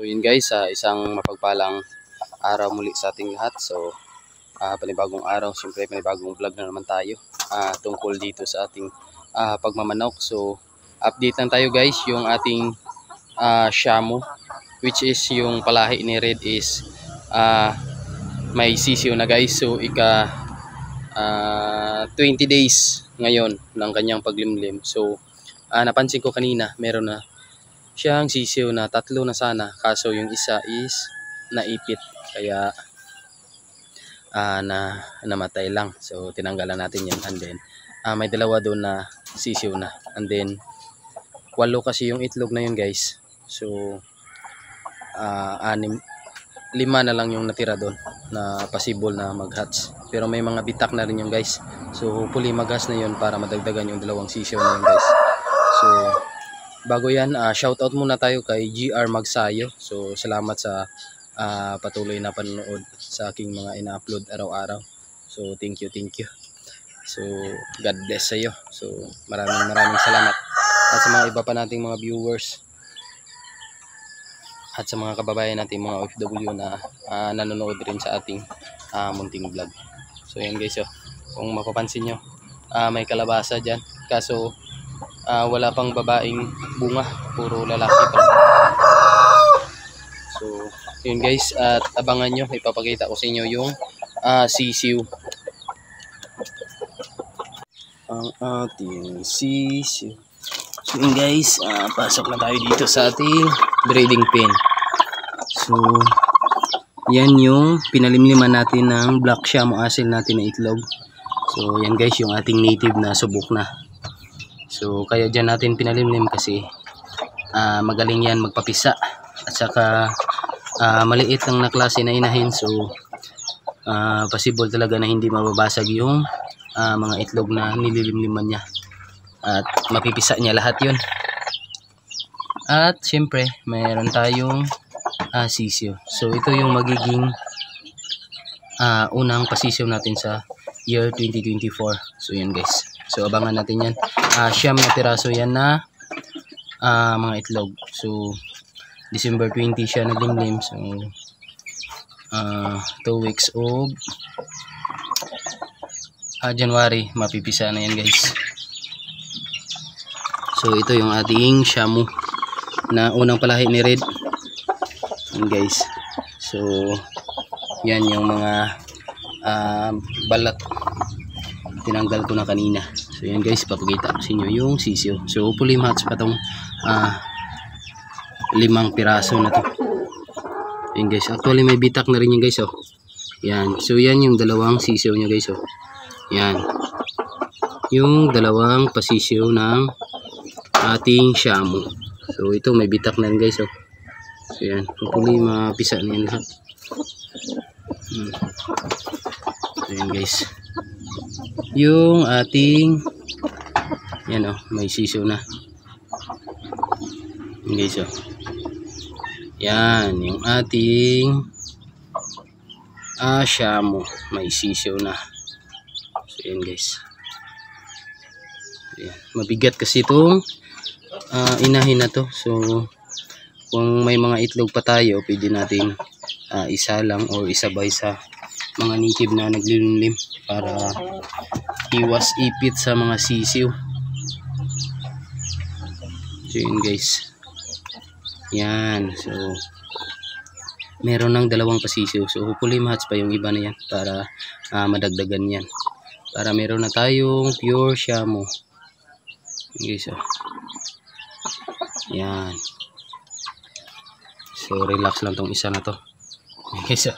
yun guys, isang mapagpalang araw muli sa ating lahat. So panibagong araw, siyempre panibagong vlog na naman tayo tungkol dito sa ating pagmamanok. So update lang tayo guys, yung ating Shamu, which is yung palahi ni Red is may sisiw na guys. So 20 days ngayon ng kanyang paglimlim. So napansin ko kanina meron na siyang sisiw na 3 na sana, kaso yung isa is naipit, kaya namatay lang. So tinanggalan natin yan, and then may 2 doon na sisiw na, and then 8 kasi yung itlog na yun guys. So 5 na lang yung natira doon na possible na mag-hatch, pero may mga bitak na rin yung guys. So hopefully mag-hatch na yun para madagdagan yung 2 sisiw na yun guys. So bago yan, shoutout muna tayo kay GR Magsayo. So salamat sa patuloy na panonood sa aking mga ina-upload araw-araw. So thank you. So God bless sa iyo. So maraming salamat. At sa mga iba pa nating mga viewers at sa mga kababayan nating mga OFW na nanonood rin sa ating munting vlog. So yan guys, kung mapapansin nyo, may kalabasa dyan, kaso wala pang babaeng bunga, puro lalaki pa. So yun guys, at abangan nyo, ipapakita ko sa inyo yung sisiw, ang ating sisiw. So yun guys, pasok na tayo dito sa ating breeding pen. So yan yung pinalimliman natin ng black Shamu asil natin na itlog. So yan guys, yung ating native na subok na. So kaya dyan natin pinalimlim kasi magaling yan magpapisa, at saka maliit lang na klase na inahin. So possible talaga na hindi mababasag yung mga itlog na nililimliman niya, at mapipisa niya lahat yun. At syempre mayroon tayong sisiw. So ito yung magiging unang pasisiw natin sa year 2024. So yan guys, so abangan natin yan. Siyam na piraso yan na mga itlog. So December 20 siya naglimlim. So 2 weeks of January mapipisa na yan guys. So ito yung ating Shamu na unang palahi ni Red. Yan guys, so yan yung mga balat, tinanggal ko na kanina. So yan guys, papakita ko sa inyo yung sisiw. So hopefully match pa tong 5 piraso na to. Yan guys, actually may bitak na rin yung guys. Yan, so yan yung 2 sisiw niya guys. Yan yung 2 pasisiw ng ating Shamu. So ito may bitak na rin guys. So yan, hopefully mapisa na yan lahat. So yan guys, yung ating yan may sisiw na. Yan guys, yan yung ating Shamu, may sisiw na. So yan guys, yan. Mabigat kasi itong inahin na to. So kung may mga itlog pa tayo, pwede natin isa lang o isabay sa mga native na naglilimlim para iwas ipit sa mga sisiw. So yun guys, yan. So meron ng 2 pasisiw. So hopefully match pa yung iba na yan para madagdagan yan, para meron na tayong pure Shamu. Okay, so yan. So relax lang tong isa na to. Okay, so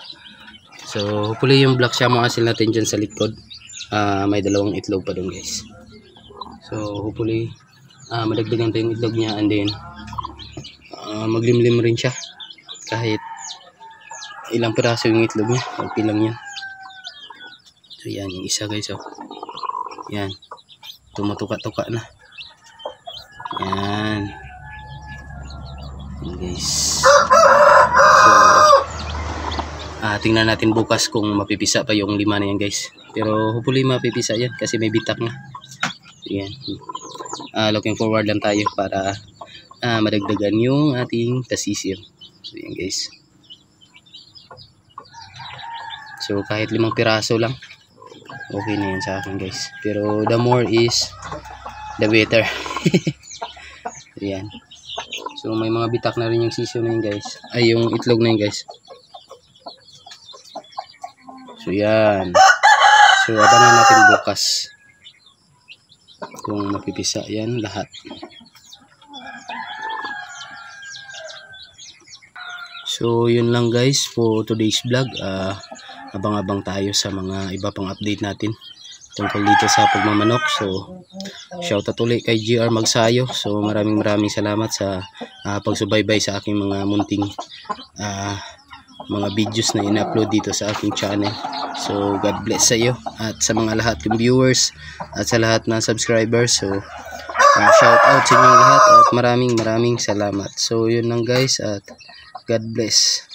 hopefully yung black Shamu asil natin dyan sa likod, may 2 itlog pa doon guys. So hopefully madagdagan pa yung itlog niya, and then maglimlim rin siya kahit ilang piraso yung itlog niya, okay lang yan. So yan yung isa guys. Yan, tumutuka-tuka na. Yan guys. So tingnan natin bukas kung mapipisa pa yung 5 na yan guys, pero hopefully mapipisa yan kasi may bitak na. Yan, looking forward lang tayo para madagdagan yung ating kasisir. So yan guys. So kahit 5 piraso lang, okay na yan sa akin guys. Pero the more is the better. Yan. So may mga bitak na rin yung sisiyo na yun guys. Ay yung itlog na yun guys. So yan. So abangan natin bukas kung mapipisa yan lahat. So yun lang guys for today's vlog. Abang-abang tayo sa mga iba pang update natin tungkol dito sa pagmamanok. So shoutout ulit kay GR Magsayo. So maraming salamat sa pagsubaybay sa aking mga munting mga videos na in-upload dito sa aking channel. So God bless sa iyo at sa mga lahat ng viewers at sa lahat ng subscribers. So shout out sa inyong lahat at maraming salamat. So yun lang guys at God bless.